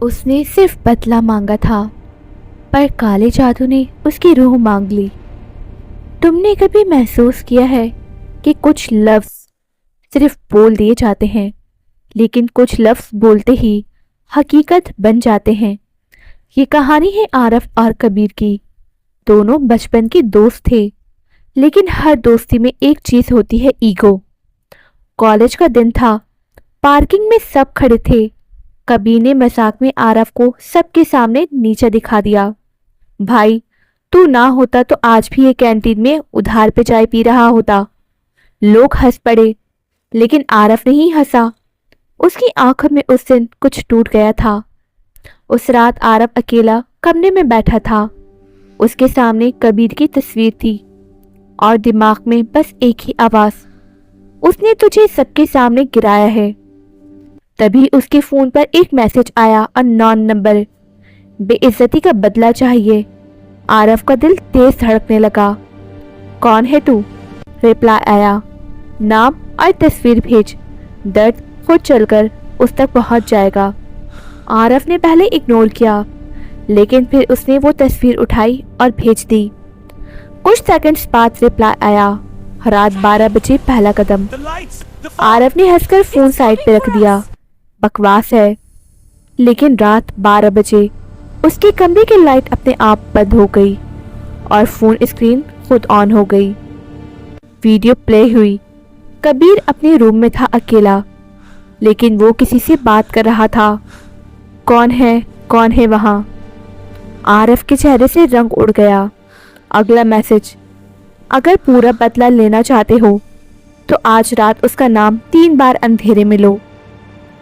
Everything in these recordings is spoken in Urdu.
اس نے صرف بدلہ مانگا تھا پر کالے جادو نے اس کی روح مانگ لی۔ تم نے کبھی محسوس کیا ہے کہ کچھ لفظ صرف بول دیے جاتے ہیں لیکن کچھ لفظ بولتے ہی حقیقت بن جاتے ہیں؟ یہ کہانی ہے عارف اور کبیر کی۔ دونوں بچپن کے دوست تھے لیکن ہر دوستی میں ایک چیز ہوتی ہے، ایگو۔ کالج کا دن تھا، پارکنگ میں سب کھڑے تھے۔ کبیر نے مذاق میں عارف کو سب کے سامنے نیچا دکھا دیا۔ بھائی تو نہ ہوتا تو آج بھی یہ کینٹین میں ادھار پہ چائے پی رہا ہوتا۔ لوگ ہنس پڑے لیکن عارف نہیں ہنسا۔ اس کی آنکھوں میں اس دن کچھ ٹوٹ گیا تھا۔ اس رات عارف اکیلا کمرے میں بیٹھا تھا۔ اس کے سامنے کبیر کی تصویر تھی اور دماغ میں بس ایک ہی آواز، اس نے تجھے سب کے سامنے گرایا ہے۔ تبھی اس کے فون پر ایک میسج آیا، اننون نمبر، بے عزتی کا بدلہ چاہیے۔ عارف کا دل تیز دھڑکنے لگا۔ کون ہے تو؟ رپلائی آیا، نام اور تصویر بھیج، درد خود چل کر اس تک پہنچ جائے گا۔ عارف نے پہلے اگنور کیا لیکن پھر اس نے وہ تصویر اٹھائی اور بھیج دی۔ کچھ سیکنڈز بعد رپلائی آیا، رات 12 بجے پہلا قدم۔ عارف نے ہنس کر فون سائڈ پہ رکھ دیا۔ بکواس ہے۔ لیکن رات 12 بجے اس کے کمرے کی لائٹ اپنے آپ بند ہو گئی اور فون اسکرین خود آن ہو گئی۔ ویڈیو پلے ہوئی۔ کبیر اپنے روم میں تھا اکیلا لیکن وہ کسی سے بات کر رہا تھا۔ کون ہے وہاں؟ عارف کے چہرے سے رنگ اڑ گیا۔ اگلا میسج، اگر پورا بدلہ لینا چاہتے ہو تو آج رات اس کا نام 3 بار اندھیرے میں لو۔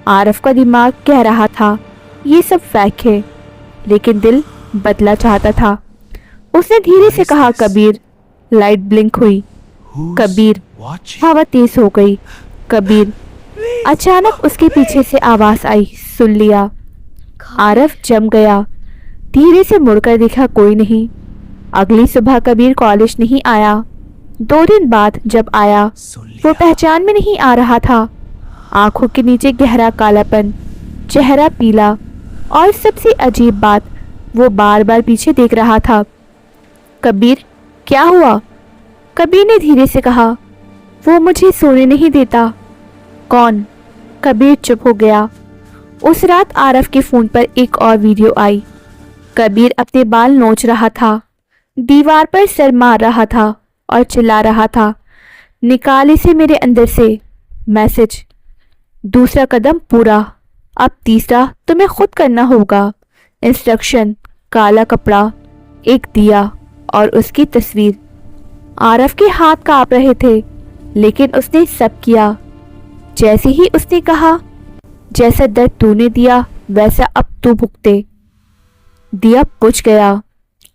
عارف کا دماغ کہہ رہا تھا یہ سب فیک ہے لیکن دل بدلہ چاہتا تھا۔ اس نے دھیرے سے کہا کبیر۔ لائٹ بلنک ہوئی۔ کبیر۔ ہوا تیز ہو گئی۔ کبیر۔ اچانک اس کے پیچھے سے آواز آئی، سن لیا۔ عارف جم گیا، دھیرے سے مڑ کر دیکھا، کوئی نہیں۔ اگلی صبح کبیر کالج نہیں آیا۔ 2 دن بعد جب آیا وہ پہچان میں نہیں آ رہا تھا۔ آنکھوں کے نیچے گہرا کالا پن، چہرہ پیلا، اور سب سے عجیب بات وہ بار بار پیچھے دیکھ رہا تھا۔ کبیر، کیا ہوا؟ کبیر نے دھیرے سے کہا، وہ مجھے سونے نہیں دیتا۔ کون؟ کبیر چپ ہو گیا۔ اس رات عارف کے فون پر ایک اور ویڈیو آئی۔ کبیر اپنے بال نوچ رہا تھا، دیوار پر سر مار رہا تھا اور چلا رہا تھا، نکال اسے میرے اندر سے۔ میسج، دوسرا قدم پورا، اب تیسرا تمہیں خود کرنا ہوگا۔ انسٹرکشن، کالا کپڑا، ایک دیا اور اس کی تصویر۔ عارف کے ہاتھ کانپ رہے تھے لیکن اس نے سب کیا جیسے ہی اس نے کہا، جیسا درد تو نے دیا ویسا اب تو بھگتے۔ دیا بجھ گیا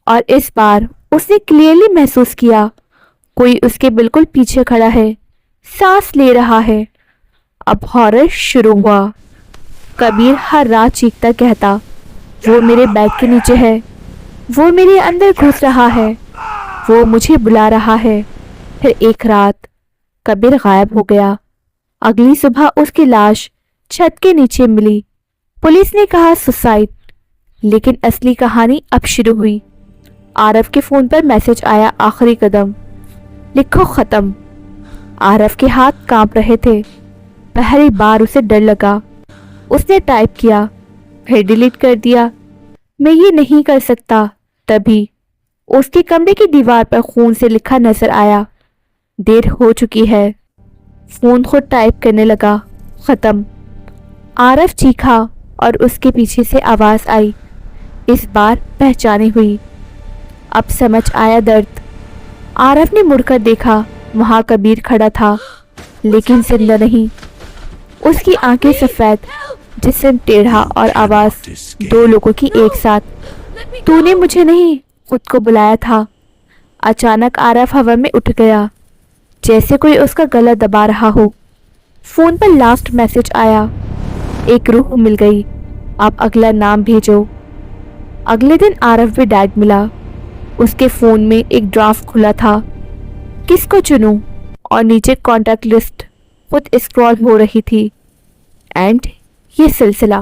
اور اس بار اس نے کلیئرلی محسوس کیا کوئی اس کے بالکل پیچھے کھڑا ہے، سانس لے رہا ہے۔ اب ہارر شروع ہوا۔ کبیر ہر رات چیختا کہتا، وہ میرے بیگ کے نیچے ہے، وہ میرے اندر گھس رہا ہے، وہ مجھے بلا رہا ہے۔ پھر ایک رات کبیر غائب ہو گیا۔ اگلی صبح اس کی لاش چھت کے نیچے ملی۔ پولیس نے کہا سوسائڈ، لیکن اصلی کہانی اب شروع ہوئی۔ عارف کے فون پر میسج آیا، آخری قدم، لکھو ختم۔ عارف کے ہاتھ کانپ رہے تھے۔ پہلی بار اسے ڈر لگا۔ اس نے ٹائپ کیا، پھر ڈیلیٹ کر دیا، میں یہ نہیں کر سکتا۔ تبھی اس کے کمرے کی دیوار پر خون سے لکھا نظر آیا، دیر ہو چکی ہے۔ فون خود ٹائپ کرنے لگا، ختم۔ عارف چیخا اور اس کے پیچھے سے آواز آئی، اس بار پہچانی ہوئی۔ اب سمجھ آیا درد۔ عارف نے مڑ کر دیکھا، وہاں کبیر کھڑا تھا لیکن زندہ نہیں۔ اس کی آنکھیں سفید، جسم ٹیڑھا اور آواز 2 لوگوں کی ایک ساتھ، تو نے مجھے نہیں خود کو بلایا تھا۔ اچانک عارف ہوا میں اٹھ گیا جیسے کوئی اس کا گلا دبا رہا ہو۔ فون پر لاسٹ میسج آیا، ایک روح مل گئی، اب اگلا نام بھیجو۔ اگلے دن عارف بھی ڈیڈ ملا۔ اس کے فون میں ایک ڈرافٹ کھلا تھا، کس کو چنوں، اور نیچے کانٹیکٹ لسٹ خود اسکرول ہو رہی تھی۔ اینڈ یہ سلسلہ